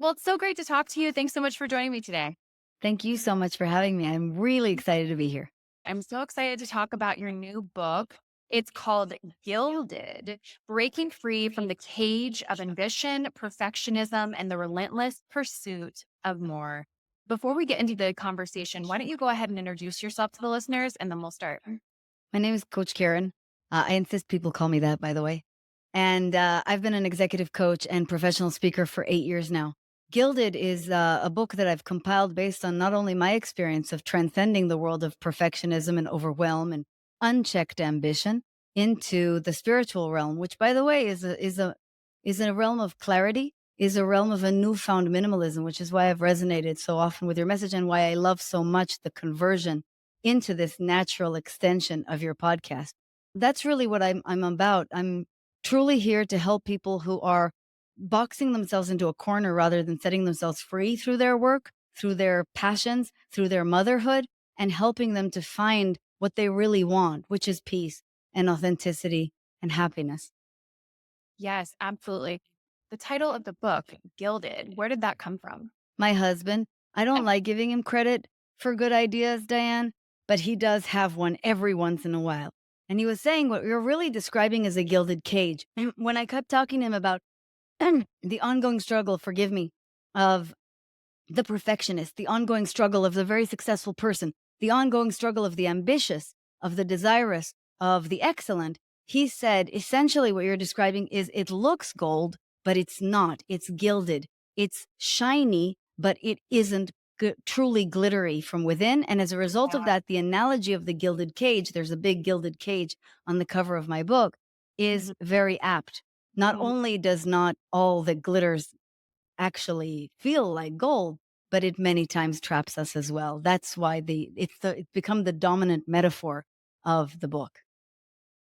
Well, it's so great to talk to you. Thanks so much for joining me today. Thank you so much for having me. I'm really excited to be here. I'm so excited to talk about your new book. It's called Gilded, Breaking Free from the Cage of Ambition, Perfectionism, and the Relentless Pursuit of More. Before we get into the conversation, why don't you go ahead and introduce yourself to the listeners and then we'll start. My name is Coach Keren. I insist people call me that, by the way. And I've been an executive coach and professional speaker for 8 years now. Gilded is a book that I've compiled based on not only my experience of transcending the world of perfectionism and overwhelm and unchecked ambition into the spiritual realm, which, by the way, is a realm of clarity, is a realm of a newfound minimalism, which is why I've resonated so often with your message and why I love so much the conversion into this natural extension of your podcast. That's really what I'm about. I'm truly here to help people who are boxing themselves into a corner rather than setting themselves free through their work, through their passions, through their motherhood, and helping them to find what they really want, which is peace and authenticity and happiness. Yes, absolutely. The title of the book, Gilded, where did that come from? My husband, I don't like giving him credit for good ideas, Diane, but he does have one every once in a while. And he was saying what you're really describing as a gilded cage. And when I kept talking to him about the ongoing struggle, forgive me, of the perfectionist, the ongoing struggle of the very successful person, the ongoing struggle of the ambitious, of the desirous, of the excellent, he said essentially what you're describing is it looks gold, but it's not. It's gilded. It's shiny, but it isn't truly glittery from within. And as a result of Yeah. that, the analogy of the gilded cage, there's a big gilded cage on the cover of my book, is Mhm. very apt. Not Mhm. only does not all that glitters actually feel like gold, but it many times traps us as well. That's why it's become the dominant metaphor of the book.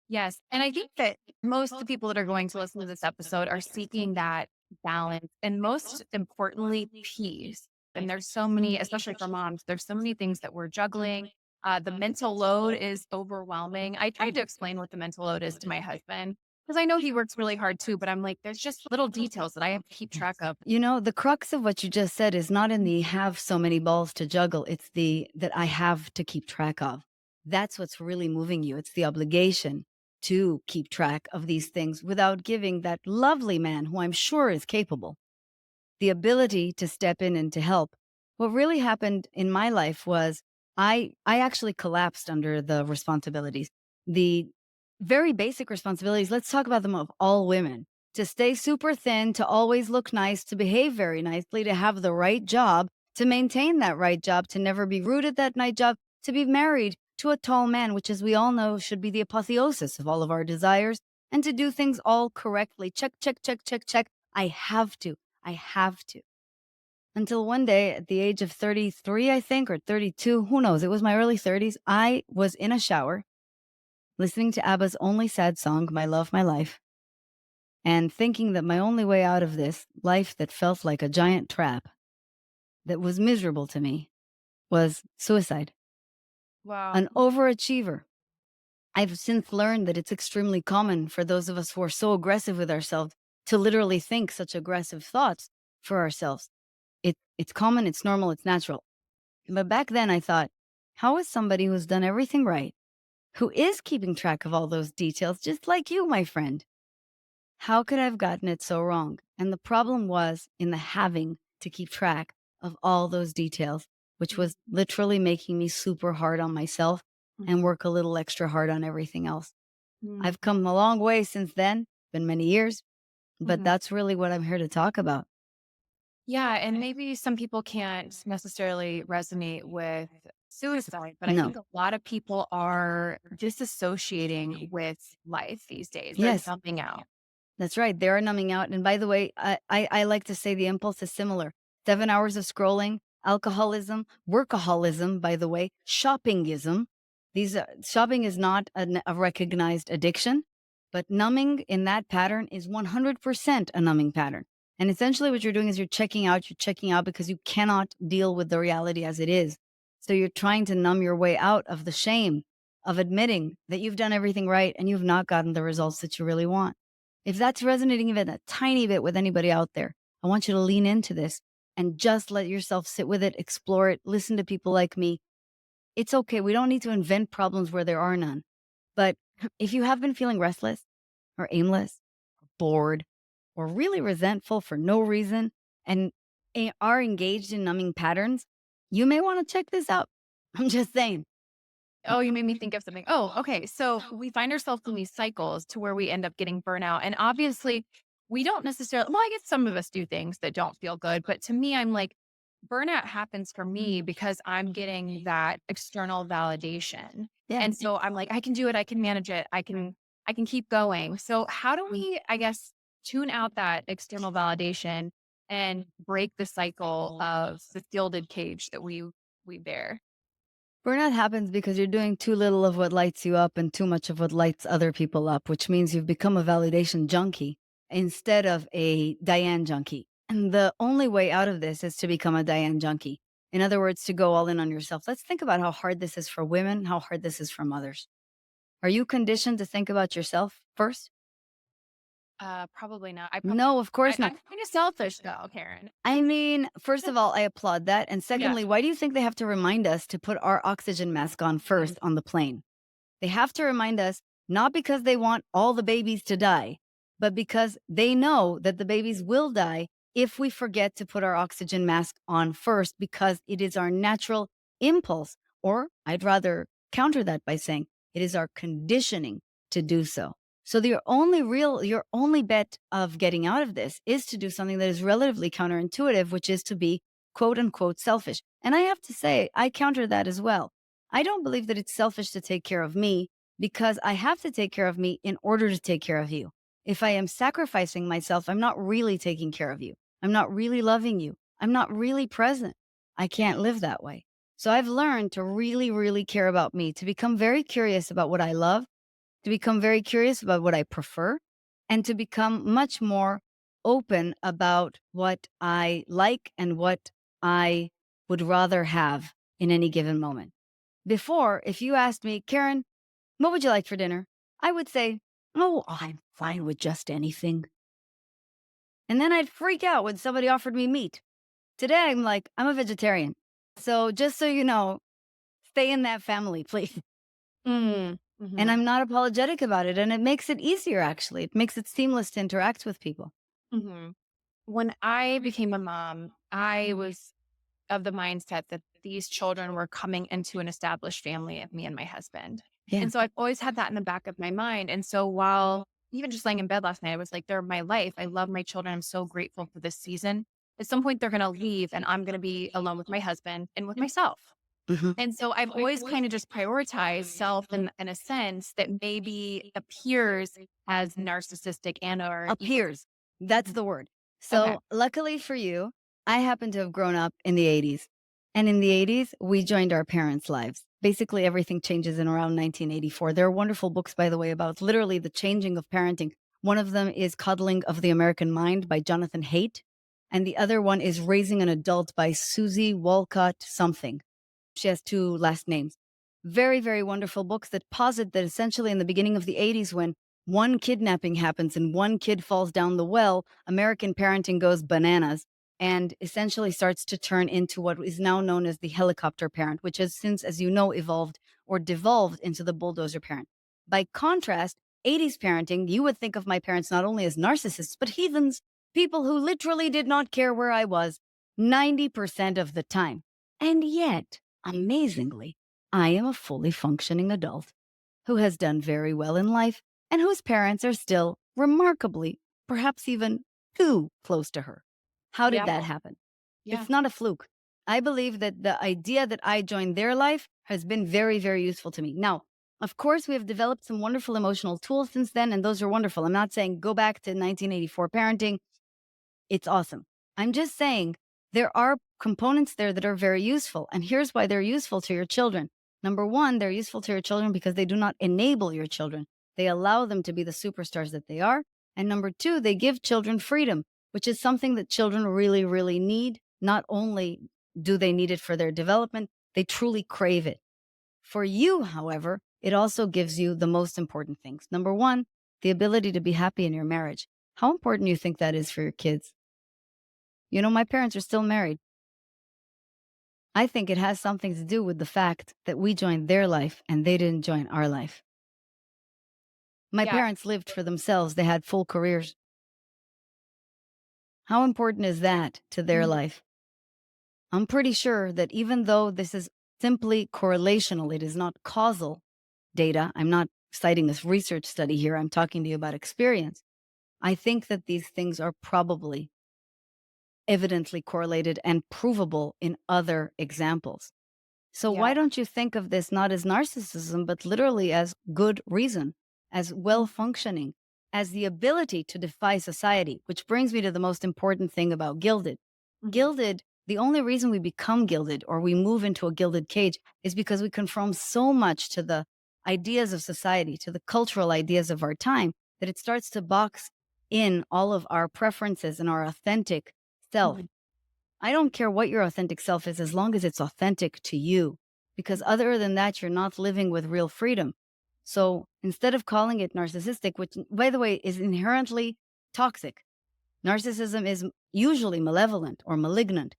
Yes. And I think that most of the people that are going to listen to this episode are seeking that balance and most importantly, peace. And there's so many, especially for moms, there's so many things that we're juggling. The mental load is overwhelming. I tried to explain what the mental load is to my husband because I know he works really hard too, but I'm like, there's just little details that I have to keep track of. You know, the crux of what you just said is not in the have so many balls to juggle, it's the that I have to keep track of. That's what's really moving you. It's the obligation to keep track of these things without giving that lovely man, who I'm sure is capable, the ability to step in and to help. What really happened in my life was I actually collapsed under the responsibilities. The very basic responsibilities, let's talk about them of all women. To stay super thin, to always look nice, to behave very nicely, to have the right job, to maintain that right job, to never be rude at that night job, to be married to a tall man, which, as we all know, should be the apotheosis of all of our desires, and to do things all correctly. Check, check, check, check, check. I have to. I have to. Until one day at the age of 33, I think, or 32, who knows? It was my early 30s. I was in a shower listening to ABBA's only sad song, My Love, My Life, and thinking that my only way out of this life that felt like a giant trap that was miserable to me was suicide. Wow. An overachiever. I've since learned that it's extremely common for those of us who are so aggressive with ourselves to literally think such aggressive thoughts for ourselves. It's common, it's normal, it's natural. But back then I thought, how is somebody who's done everything right, who is keeping track of all those details, just like you, my friend, how could I have gotten it so wrong? And the problem was in the having to keep track of all those details, which was literally making me super hard on myself and work a little extra hard on everything else. I've Mhm. come a long way since then, been many years, but Mhm. that's really what I'm here to talk about. Yeah, and maybe some people can't necessarily resonate with suicide, but I No. think a lot of people are disassociating with life these days. They're Yes. dumping out. That's right. They are numbing out. And by the way, I like to say the impulse is similar. 7 hours of scrolling, alcoholism, workaholism, by the way, shoppingism. Shopping is not a recognized addiction, but numbing in that pattern is 100% a numbing pattern. And essentially what you're doing is you're checking out because you cannot deal with the reality as it is. So you're trying to numb your way out of the shame of admitting that you've done everything right and you've not gotten the results that you really want. If that's resonating even a tiny bit with anybody out there, I want you to lean into this and just let yourself sit with it, explore it, listen to people like me. It's okay. We don't need to invent problems where there are none. But if you have been feeling restless or aimless, bored, or really resentful for no reason and are engaged in numbing patterns, you may want to check this out. I'm just saying. Oh, you made me think of something. Oh, okay. So we find ourselves in these cycles to where we end up getting burnout. And obviously, we don't necessarily, well, I guess some of us do things that don't feel good. But to me, I'm like, burnout happens for me because I'm getting that external validation. Yeah. And so I'm like, I can do it. I can manage it. I can keep going. So how do we, I guess, tune out that external validation and break the cycle of the gilded cage that we bear? Burnout happens because you're doing too little of what lights you up and too much of what lights other people up, which means you've become a validation junkie instead of a Diane junkie. And the only way out of this is to become a Diane junkie. In other words, to go all in on yourself. Let's think about how hard this is for women, how hard this is for mothers. Are you conditioned to think about yourself first? Probably not. No, of course not. I'm kind of selfish though, Karen. I mean, first of all, I applaud that. And Yeah. secondly, why do you think they have to remind us to put our oxygen mask on Mm. first on the plane? They have to remind us not because they want all the babies to die, but because they know that the babies will die if we forget to put our oxygen mask on first, because it is our natural impulse. Or I'd rather counter that by saying it is our conditioning to do so. So your only bet of getting out of this is to do something that is relatively counterintuitive, which is to be quote unquote selfish. And I have to say, I counter that as well. I don't believe that it's selfish to take care of me because I have to take care of me in order to take care of you. If I am sacrificing myself, I'm not really taking care of you. I'm not really loving you. I'm not really present. I can't live that way. So I've learned to really, really care about me, to become very curious about what I love, to become very curious about what I prefer, and to become much more open about what I like and what I would rather have in any given moment. Before, if you asked me, Karen, what would you like for dinner? I would say, oh, I'm fine with just anything. And then I'd freak out when somebody offered me meat. Today, I'm like, I'm a vegetarian. So just so you know, stay in that family, please. Mm. And Mhm. I'm not apologetic about it. And it makes it easier, actually. It makes it seamless to interact with people. Mhm. When I became a mom, I was of the mindset that these children were coming into an established family of me and my husband. Yeah. And so I've always had that in the back of my mind. And so while even just laying in bed last night, I was like, they're my life. I love my children. I'm so grateful for this season. At some point, they're going to leave and I'm going to be alone with my husband and with myself. Hmm. And so I've always kind of just prioritized self in a sense that maybe appears as narcissistic and or Appears. That's the word. okay. So, luckily for you, I happen to have grown up in the 80s. And in the 80s, we joined our parents' lives. Basically, everything changes in around 1984. There are wonderful books, by the way, about literally the changing of parenting. One of them is Coddling of the American Mind by Jonathan Haidt. And the other one is Raising an Adult by Susie Walcott something. She has two last names. Very, very wonderful books that posit that essentially in the beginning of the 80s, when one kidnapping happens and one kid falls down the well, American parenting goes bananas and essentially starts to turn into what is now known as the helicopter parent, which has since, as you know, evolved or devolved into the bulldozer parent. By contrast, 80s parenting, you would think of my parents not only as narcissists, but heathens, people who literally did not care where I was 90% of the time. And yet, amazingly, I am a fully functioning adult who has done very well in life and whose parents are still remarkably, perhaps even too close to her. How did Yeah. that happen? Yeah. It's not a fluke. I believe that the idea that I joined their life has been very, very useful to me. Now, of course, we have developed some wonderful emotional tools since then, and those are wonderful. I'm not saying go back to 1984 parenting. It's awesome. I'm just saying there are components there that are very useful. And here's why they're useful to your children. Number one, they're useful to your children because they do not enable your children, they allow them to be the superstars that they are. And number two, they give children freedom, which is something that children really, really need. Not only do they need it for their development, they truly crave it. For you, however, it also gives you the most important things. Number one, the ability to be happy in your marriage. How important do you think that is for your kids? My parents are still married. I think it has something to do with the fact that we joined their life and they didn't join our life. My Yeah. parents lived for themselves, they had full careers. How important is that to their Mhm. life? I'm pretty sure that even though this is simply correlational, it is not causal data. I'm not citing this research study here. I'm talking to you about experience. I think that these things are probably evidently correlated and provable in other examples. So, why Yeah. don't you think of this not as narcissism, but literally as good reason, as well Mhm. functioning, as the ability to defy society? Which brings me to the most important thing about gilded. Mhm. Gilded, the only reason we become gilded or we move into a gilded cage is because we conform so much to the ideas of society, to the cultural ideas of our time, that it starts to box in all of our preferences and our authentic self. Mhm. I don't care what your authentic self is as long as it's authentic to you, because other than that, you're not living with real freedom. So instead of calling it narcissistic, which, by the way, is inherently toxic, narcissism is usually malevolent or malignant.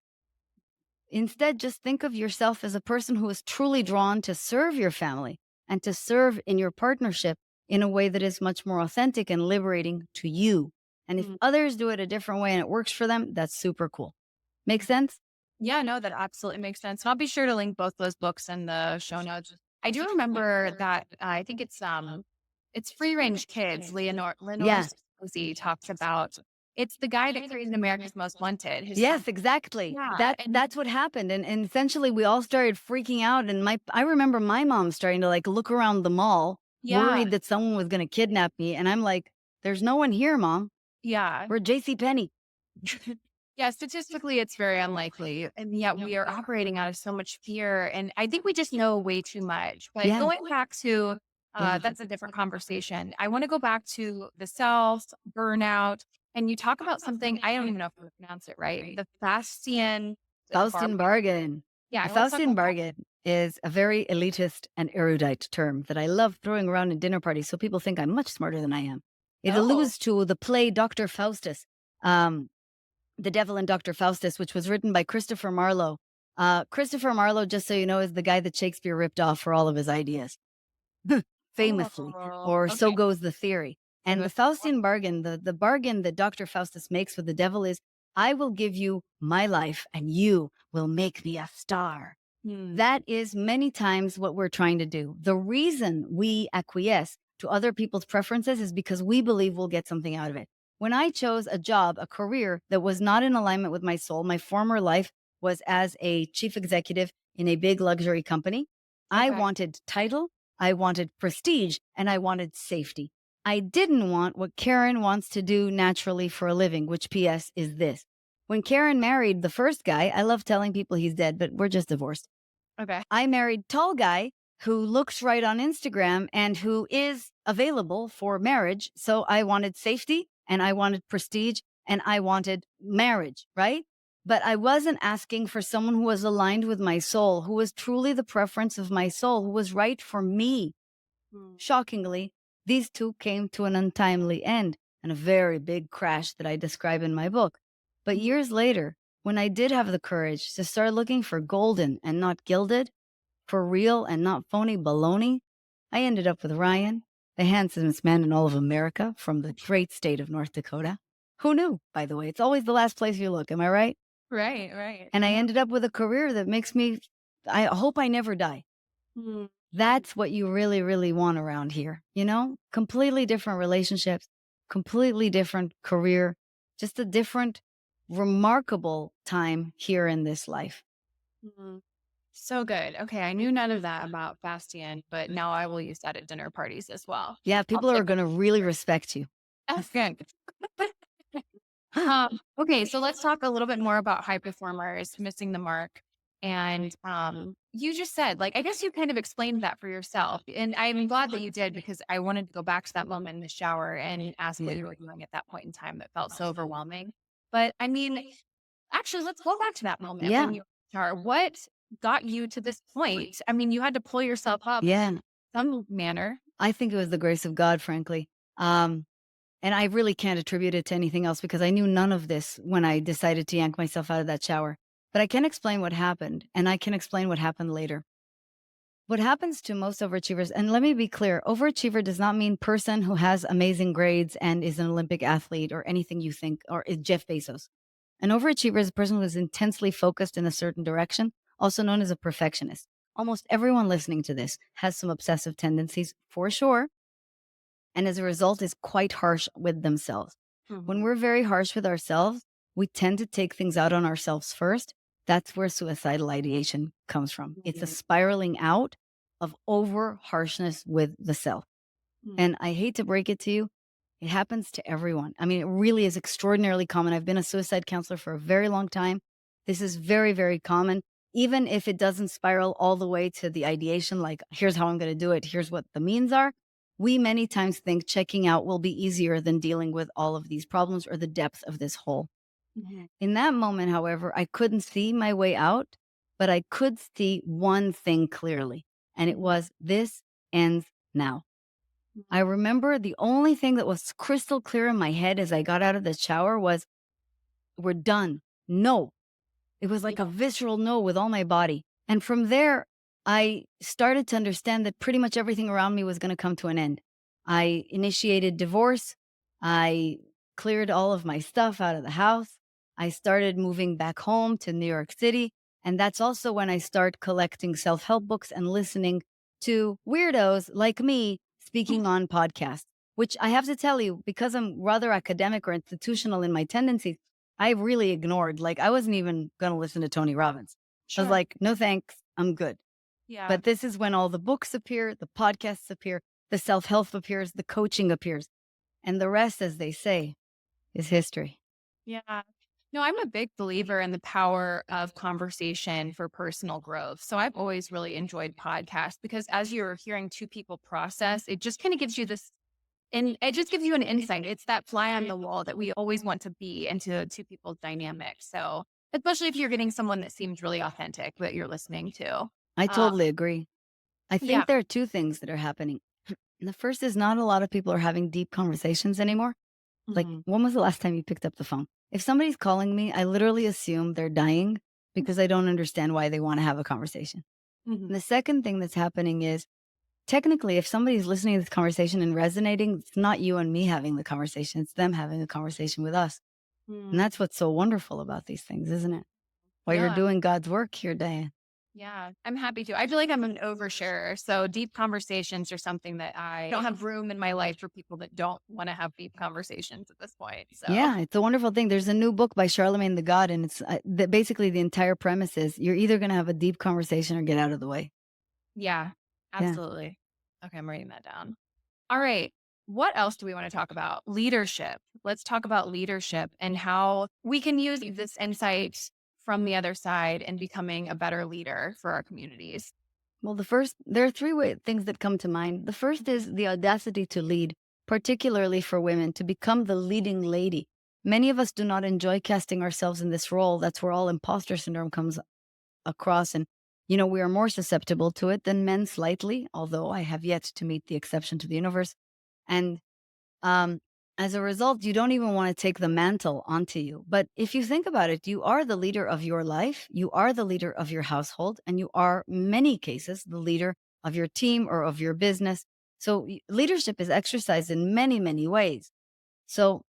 Instead, just think of yourself as a person who is truly drawn to serve your family and to serve in your partnership in a way that is much more authentic and liberating to you. And if Mhm. others do it a different way and it works for them, that's super cool. Make sense? Yeah, no, that absolutely makes sense. And I'll be sure to link both those books in the show notes. I do remember that I think it's Free Range Kids. Lenore Yeah. Sposey talks about it's the guy that created America's Most Wanted. His son. Yes, exactly. Yeah, and That's what happened. And essentially we all started freaking out. And I remember my mom starting to like look around the mall, yeah, worried that someone was gonna kidnap me. And I'm like, there's no one here, Mom. yeah. We're JC Penney. Yeah, statistically, it's very unlikely. And yet we are operating out of so much fear. And I think we just know way too much. But Yeah. going back to Yeah. that's a different conversation. I want to go back to the self, burnout. And you talk about something, I don't even know if I'm going to pronounce it right. The Fastian Faustian bargain. bargain. Yeah, A let's talk Faustian about that. bargain is a very elitist and erudite term that I love throwing around in dinner parties so people think I'm much smarter than I am. It Oh, alludes to the play Dr. Faustus, um, The Devil and Dr. Faustus, which was written by Christopher Marlowe. Christopher Marlowe, just so you know, is the guy that Shakespeare ripped off for all of his ideas, famously, oh, or so okay. goes the theory. So And the good. Faustian bargain, the bargain that Dr. Faustus makes with the devil is, I will give you my life and you will make me a star. Hmm. That is many times what we're trying to do. The reason we acquiesce to other people's preferences is because we believe we'll get something out of it. When I chose a job, a career that was not in alignment with my soul, my former life was as a chief executive in a big luxury company. I Okay. wanted title, I wanted prestige, and I wanted safety. I didn't want what Karen wants to do naturally for a living, which, P.S., is this. When Karen married the first guy, I love telling people he's dead, but we're just divorced. Okay. I married tall guy who looks right on Instagram and who is available for marriage. So I wanted safety and I wanted prestige and I wanted marriage, right? But I wasn't asking for someone who was aligned with my soul, who was truly the preference of my soul, who was right for me. Hmm. Shockingly, these two came to an untimely end and a very big crash that I describe in my book. But Mhm. years later, when I did have the courage to start looking for golden and not gilded, for real and not phony baloney, I ended up with Ryan, the handsomest man in all of America from the great state of North Dakota. Who knew, by the way? It's always the last place you look, am I right? Right, right. And I ended up with a career that makes me, I hope I never die. Mhm. That's what you really, really want around here. Completely different relationships, completely different career, just a different, remarkable time here in this life. Mhm. So good. Okay, I knew none of that about Bastian, but now I will use that at dinner parties as well. Yeah, I'll people are take going to really respect you. that's good. Okay, so let's talk a little bit more about high performers missing the mark. And you just said, like, I guess you kind of explained that for yourself. And I'm glad that you did because I wanted to go back to that moment in the shower and ask what Yeah. you were doing at that point in time that felt so overwhelming. But I mean, actually, let's go back to that moment when Yeah. you are. What got you to this point? I mean, you had to pull yourself up Yeah. some manner. I think it was the grace of God, frankly. Um, And I really can't attribute it to anything else because I knew none of this when I decided to yank myself out of that shower. But I can explain what happened, and I can explain what happened later. What happens to most overachievers, and let me be clear, overachiever does not mean person who has amazing grades and is an Olympic athlete or anything you think, or is Jeff Bezos. An overachiever is a person who is intensely focused in a certain direction, also known as a perfectionist. Almost everyone listening to this has some obsessive tendencies for sure, and as a result is quite harsh with themselves. When Mhm. we're very harsh with ourselves, we tend to take things out on ourselves first. That's where suicidal ideation comes from. It's a Mhm. spiraling out of over harshness with the self. Mhm. And I hate to break it to you, it happens to everyone. I mean, it really is extraordinarily common. I've been a suicide counselor for a very long time. This is very, very common. Even if it doesn't spiral all the way to the ideation, like, here's how I'm going to do it, here's what the means are. We many times think checking out will be easier than dealing with all of these problems or the depth of this hole. Mhm. In that moment, however, I couldn't see my way out, but I could see one thing clearly. And it Mhm. was this ends now. I Mhm. remember the only thing that was crystal clear in my head as I got out of the shower was, we're done. No. It was like a Yeah. visceral no with all my body. And from there, I started to understand that pretty much everything around me was going to come to an end. I initiated divorce. I cleared all of my stuff out of the house. I started moving back home to New York City. And that's also when I start collecting self help books and listening to weirdos like me speaking on podcasts, which I have to tell you, because I'm rather academic or institutional in my tendencies, I really ignored. Like, I wasn't even gonna listen to Tony Robbins. I was Sure. like, "No, thanks. I'm good." Yeah. But this is when all the books appear, the podcasts appear, the self-help appears, the coaching appears, and the rest, as they say, is history. Yeah. No, I'm a big believer in the power of conversation for personal growth. So I've always really enjoyed podcasts because as you're hearing two people process, it just kind of gives you this, and it just gives you an insight. It's that fly on the wall that we always want to be into two people's dynamics. So especially if you're getting someone that seems really authentic that you're listening to. I Um, totally agree. I yeah. think there are 2 things that are happening. The first is not a lot of people are having deep conversations anymore. Like, Hmm. when was the last time you picked up the phone? If somebody's calling me, I literally assume they're dying because I don't understand why they wanna have a conversation. Hmm. And the second thing that's happening is, technically, if somebody's listening to this conversation and resonating, it's not you and me having the conversation, it's them having a conversation with us. And Mm. that's what's so wonderful about these things, isn't it? While you're Yeah. doing God's work here, Diane. Yeah, I'm happy to. I feel like I'm an oversharer. So deep conversations are something that I don't have room in my life for people that don't want to have deep conversations at this point. So Yeah, it's a wonderful thing. There's a new book by Charlemagne the God, and it's basically the entire premise is you're either going to have a deep conversation or get out of the way. yeah, Yeah. absolutely. Okay, I'm writing that down. All right. What else do we want to talk about? Leadership. Let's talk about leadership and how we can use this insight from the other side in becoming a better leader for our communities. Well, there are things that come to mind. The first is the audacity to lead, particularly for women, to become the leading lady. Many of us do not enjoy casting ourselves in this role. That's where all imposter syndrome comes across. And, we are more susceptible to it than men slightly, although I have yet to meet the exception to the universe. And um, as a result, you don't even want to take the mantle onto you. But if you think about it, you are the leader of your life, you are the leader of your household, and you are, in many cases, the leader of your team or of your business. So leadership is exercised in many, many ways. So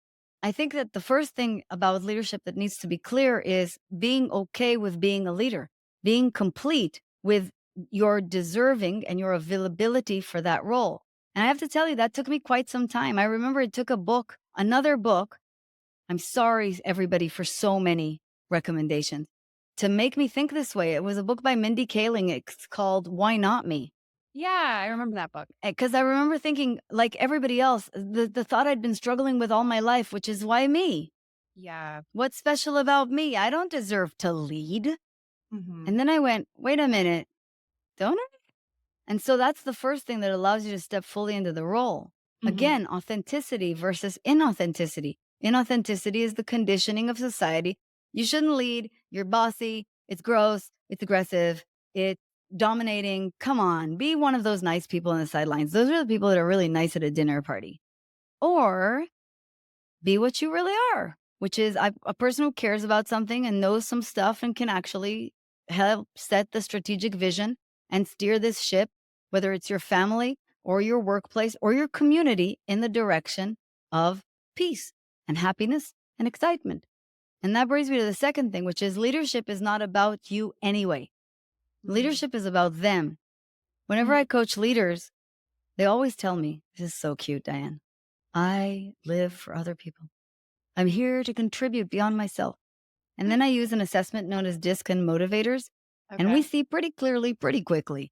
I think that the first thing about leadership that needs to be clear is being okay with being a leader, being complete with your deserving and your availability for that role. And I have to tell you, that took me quite some time. I remember it took another book. I'm sorry, everybody, for so many recommendations to make me think this way. It was a book by Mindy Kaling. It's called Why Not Me? Yeah, I remember that book. Because I remember thinking, like everybody else, the thought I'd been struggling with all my life, which is why me? Yeah. What's special about me? I don't deserve to lead. Hmm. And then I went, wait a minute, don't I? And so that's the first thing that allows you to step fully into the role. Hmm. Again, authenticity versus inauthenticity. Inauthenticity is the conditioning of society. You shouldn't lead. You're bossy. It's gross. It's aggressive. It's dominating. Come on, be one of those nice people on the sidelines. Those are the people that are really nice at a dinner party. Or be what you really are, which is a person who cares about something and knows some stuff and can actually help set the strategic vision and steer this ship, whether it's your family or your workplace or your community, in the direction of peace and happiness and excitement. And that brings me to the second thing, which is leadership is not about you anyway. Mhm. Leadership is about them. Whenever I Mhm. coach leaders, they always tell me, this is so cute, Diane. I live for other people. I'm here to contribute beyond myself. And then I use an assessment known as DISC and motivators. And we Okay. see pretty clearly, pretty quickly,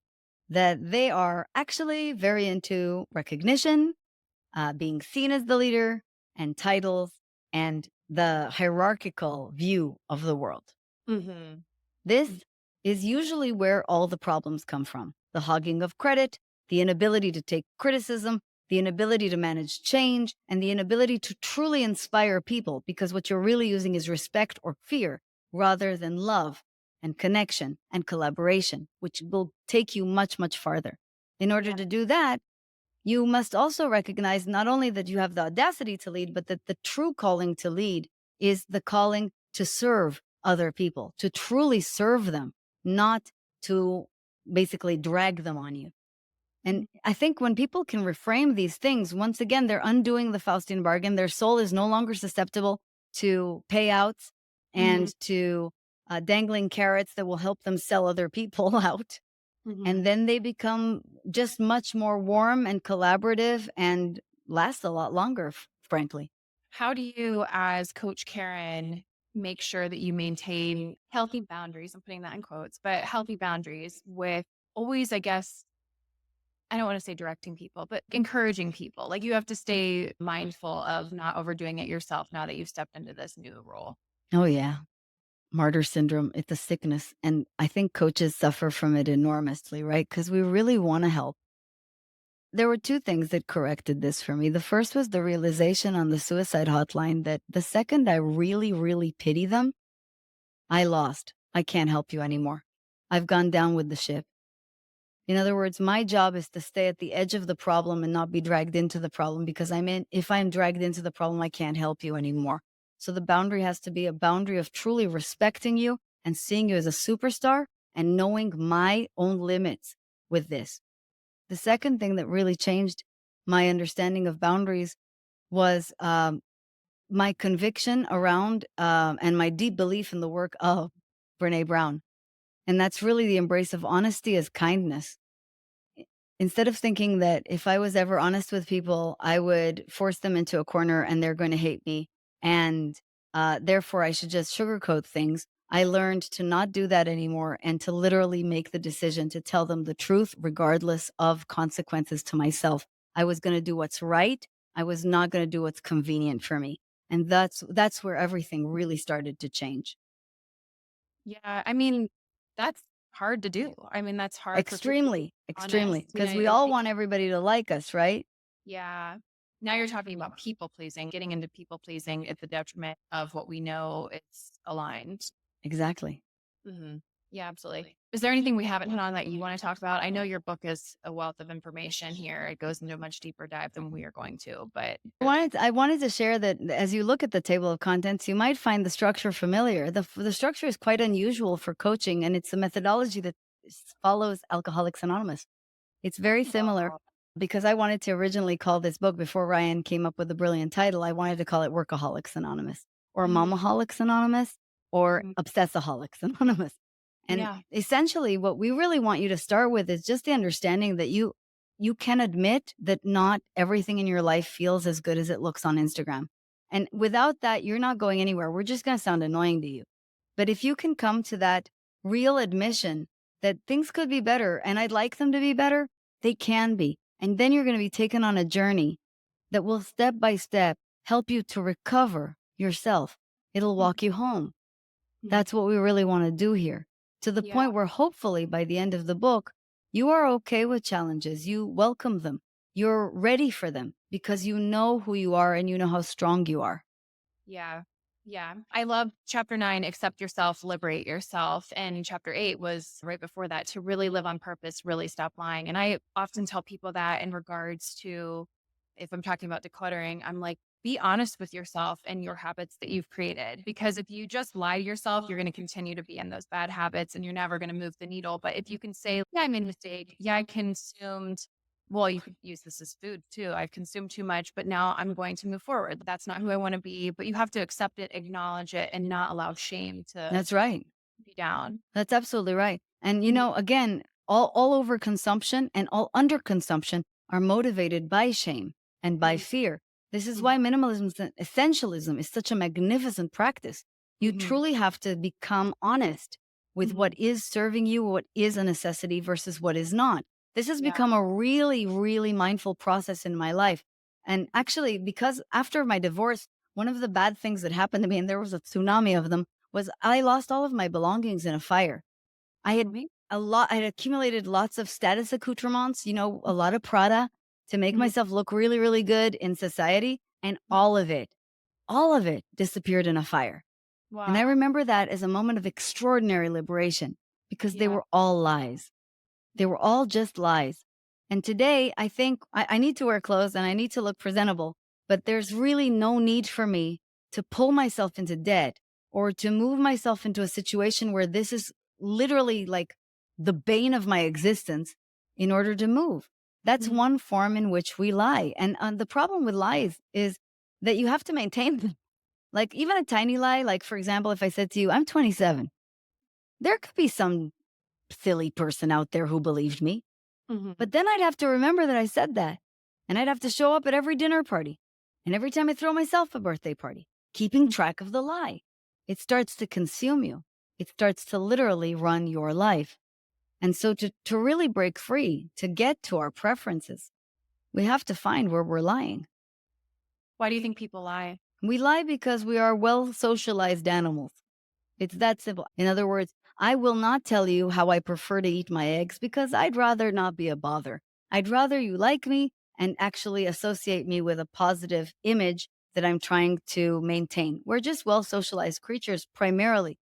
that they are actually very into recognition, being seen as the leader, and titles, and the hierarchical view of the world. Mhm. This is usually where all the problems come from: the hogging of credit, the inability to take criticism, the inability to manage change, and the inability to truly inspire people, because what you're really using is respect or fear rather than love and connection and collaboration, which will take you much, much farther. In order Yeah. to do that, you must also recognize not only that you have the audacity to lead, but that the true calling to lead is the calling to serve other people, to truly serve them, not to basically drag them on you. And Mhm. I think when people can reframe these things, once again, they're undoing the Faustian bargain. Their soul is no longer susceptible to payouts Mhm. and to dangling carrots that will help them sell other people out. And Mhm. then they become just much more warm and collaborative and last a lot longer, frankly. How do you, as Coach Karen, make sure that you maintain healthy boundaries? I'm putting that in quotes, but healthy boundaries with always, I guess, I don't want to say directing people, but encouraging people. Like you have to stay mindful of not overdoing it yourself now that you've stepped into this new role. Oh, yeah. Martyr syndrome, it's a sickness. And I think coaches suffer from it enormously, right? Because we really want to help. There were two things that corrected this for me. The first was the realization on the suicide hotline that the second I really, really pity them, I lost. I can't help you anymore. I've gone down with the ship. In other words, my job is to stay at the edge of the problem and not be dragged into the problem, because if I'm dragged into the problem, I can't help you anymore. So the boundary has to be a boundary of truly respecting you and seeing you as a superstar and knowing my own limits with this. The second thing that really changed my understanding of boundaries was my conviction around and my deep belief in the work of Brene Brown. And that's really the embrace of honesty as kindness. Instead of thinking that if I was ever honest with people, I would force them into a corner and they're going to hate me. And therefore, I should just sugarcoat things. I learned to not do that anymore and to literally make the decision to tell them the truth, regardless of consequences to myself. I was going to do what's right. I was not going to do what's convenient for me. And that's where everything really started to change. Yeah. I mean, that's hard to do. I mean, that's hard for people to be Extremely, extremely, honest. because we all want everybody to like us, right? Yeah. Now you're talking about people pleasing, getting into people pleasing at the detriment of what we know it's aligned. Exactly. Mhm. Yeah, absolutely. Is there anything we haven't hit on that you want to talk about? I know your book is a wealth of information here. It goes into a much deeper dive than we are going to, but I wanted to share that as you look at the table of contents, you might find the structure familiar. The structure is quite unusual for coaching, and it's a methodology that follows Alcoholics Anonymous. It's very similar oh, because I wanted to originally call this book, before Ryan came up with the brilliant title, I wanted to call it Workaholics Anonymous or mhm, Momaholics Anonymous or mhm. Obsessaholics Anonymous. And Yeah, essentially what we really want you to start with is just the understanding that you can admit that not everything in your life feels as good as it looks on Instagram. And without that, you're not going anywhere. We're just going to sound annoying to you. But if you can come to that real admission that things could be better and I'd like them to be better, they can be. And then you're going to be taken on a journey that will step by step help you to recover yourself. It'll mhm, walk you home. mhm. That's what we really want to do here. To the Yeah, point where hopefully by the end of the book, you are okay with challenges. You welcome them. You're ready for them because you know who you are and you know how strong you are. yeah, yeah. I love chapter 9, accept yourself, liberate yourself. And chapter 8 was right before that, to really live on purpose, really stop lying. And I often tell people that in regards to if I'm talking about decluttering, I'm like, be honest with yourself and your habits that you've created. Because if you just lie to yourself, you're going to continue to be in those bad habits and you're never going to move the needle. But if you can say, yeah, I made a mistake. Yeah, I consumed, well, you could use this as food too. I've consumed too much, but now I'm going to move forward. That's not who I want to be. But you have to accept it, acknowledge it, and not allow shame to That's right. be down. That's absolutely right. And, Mhm, again, all over consumption and all under consumption are motivated by shame and by mhm, fear. This is mhm, why minimalism and essentialism is such a magnificent practice. You mhm, truly have to become honest with mhm. what is serving you, what is a necessity versus what is not. This has Yeah. become a really, really mindful process in my life. And actually, because after my divorce, one of the bad things that happened to me, and there was a tsunami of them, was I lost all of my belongings in a fire. Oh, me? I had accumulated lots of status accoutrements, a lot of Prada to make Mhm, myself look really, really good in society. And all of it disappeared in a fire. And I wow. remember that as a moment of extraordinary liberation because they Yeah. were all lies. They were all just lies. And today, I think I need to wear clothes and I need to look presentable, but there's really no need for me to pull myself into debt or to move myself into a situation where this is literally like the bane of my existence in order to move. That's Mhm, one form in which we lie. And the problem with lies is that you have to maintain them. Like, even a tiny lie, like, for example, if I said to you, I'm 27, there could be some silly person out there who believed me. mhm, But then I'd have to remember that I said that. And I'd have to show up at every dinner party and every time I throw myself a birthday party, keeping mhm. track of the lie. It starts to consume you, it starts to literally run your life. And so, to really break free, to get to our preferences, we have to find where we're lying. Why do you think people lie? We lie because we are well socialized animals. It's that simple. In other words, I will not tell you how I prefer to eat my eggs because I'd rather not be a bother. I'd rather you like me and actually associate me with a positive image that I'm trying to maintain. We're just well socialized creatures primarily.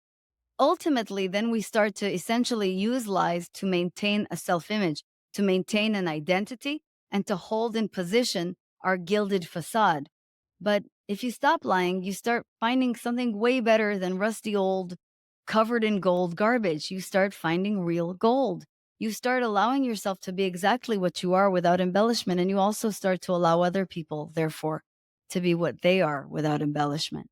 Ultimately, then we start to essentially use lies to maintain a self image, to maintain an identity, and to hold in position our gilded facade. But if you stop lying, you start finding something way better than rusty old, covered in gold garbage. You start finding real gold. You start allowing yourself to be exactly what you are without embellishment. And you also start to allow other people, therefore, to be what they are without embellishment.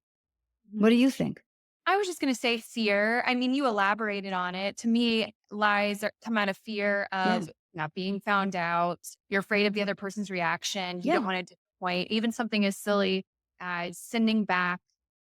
What do Mhm. you think? I was just gonna say fear. I mean, you elaborated on it. To me, lies come out of fear Yeah. of not being found out. You're afraid of the other person's reaction. You don't Yeah. want to disappoint. Even something as silly as sending back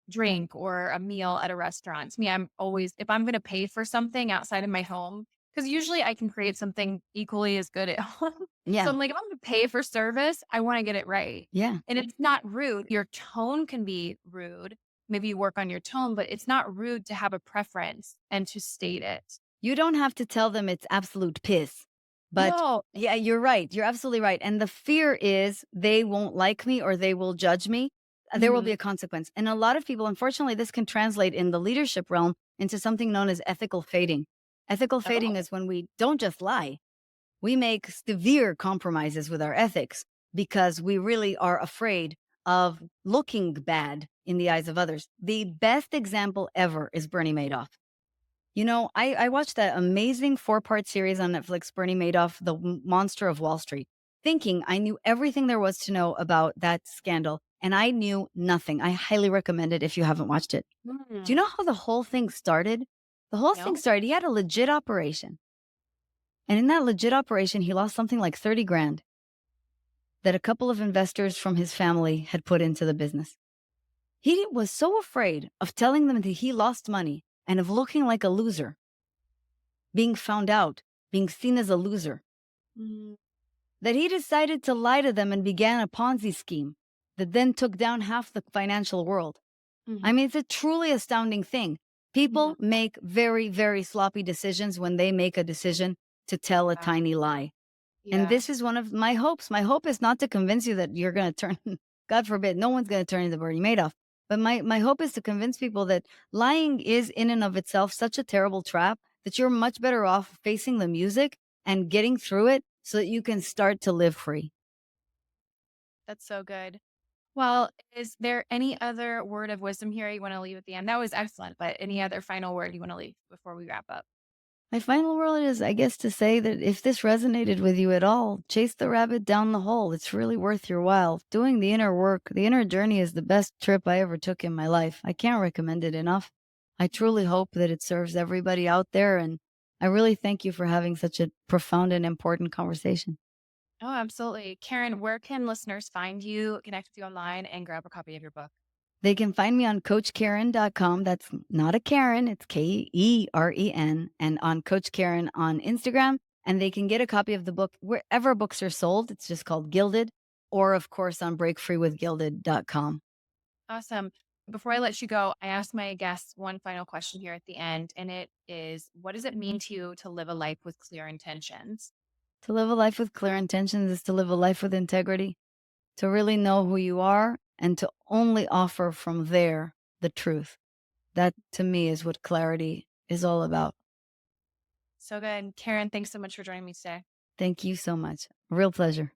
drink or a meal at a restaurant. To me, I'm always if I'm gonna pay for something outside of my home, because usually I can create something equally as good at home. So Yeah. I'm like, if I'm gonna pay for service, I want to get it right. Yeah. And it's not rude. Your tone can be rude, maybe you work on your tone, but it's not rude to have a preference and to state it. You don't have to tell them it's absolute piss. But No. yeah, you're right. You're absolutely right. And the fear is they won't like me or they will judge me. There will be Mhm. a consequence. And a lot of people, unfortunately, this can translate in the leadership realm into something known as ethical fading. Ethical fading Oh. is when we don't just lie, we make severe compromises with our ethics because we really are afraid of looking bad in the eyes of others. The best example ever is Bernie Madoff. I watched that amazing four-part series on Netflix, Bernie Madoff, The Monster of Wall Street, thinking I knew everything there was to know about that scandal, and I knew nothing. I highly recommend it if you haven't watched it. Do you Mm. know how the whole thing started? The whole thing No? started, he had a legit operation. And in that legit operation, he lost something like 30 grand that a couple of investors from his family had put into the business. Was so afraid of telling them that he lost money and of looking like a loser, being found out, being seen as a loser, Mm. that he decided to lie to them and began a Ponzi scheme that then took down half the financial world. I Mhm. mean, it's a truly astounding thing. People Mhm. make very, very sloppy decisions when they make a decision to tell a Yeah. tiny lie. And Yeah. this is one of my hopes. My hope is not to convince you that you're going to turn, God forbid, no one's going to turn into Bernie Madoff. But my hope is to convince people that lying is in and of itself such a terrible trap that you're much better off facing the music and getting through it so that you can start to live free. That's so good. Well, is there any other word of wisdom here you want to leave at the end? That was excellent, but any other final word you want to leave before we wrap up? My final word is, I guess, to say that if this resonated with you at all, chase the rabbit down the hole. It's really worth your while. Doing the inner work, the inner journey is the best trip I ever took in my life. I can't recommend it enough. I truly hope that it serves everybody out there. And I really thank you for having such a profound and important conversation. Oh, absolutely. Karen, where can listeners find you, connect with you online, and grab a copy of your book? They can find me on coachkaren.com. That's not a Karen, it's Keren, and on Coach Karen on Instagram. And they can get a copy of the book wherever books are sold. It's just called Gilded, or of course on breakfreewithgilded.com. Awesome. Before I let you go, I ask my guests one final question here at the end, and it is, what does it mean to you to live a life with clear intentions? To live a life with clear intentions is to live a life with integrity, to really know who you are, and to only offer from there the truth. That to me is what clarity is all about. So good. Karen, thanks so much for joining me today. Thank you so much. Real pleasure.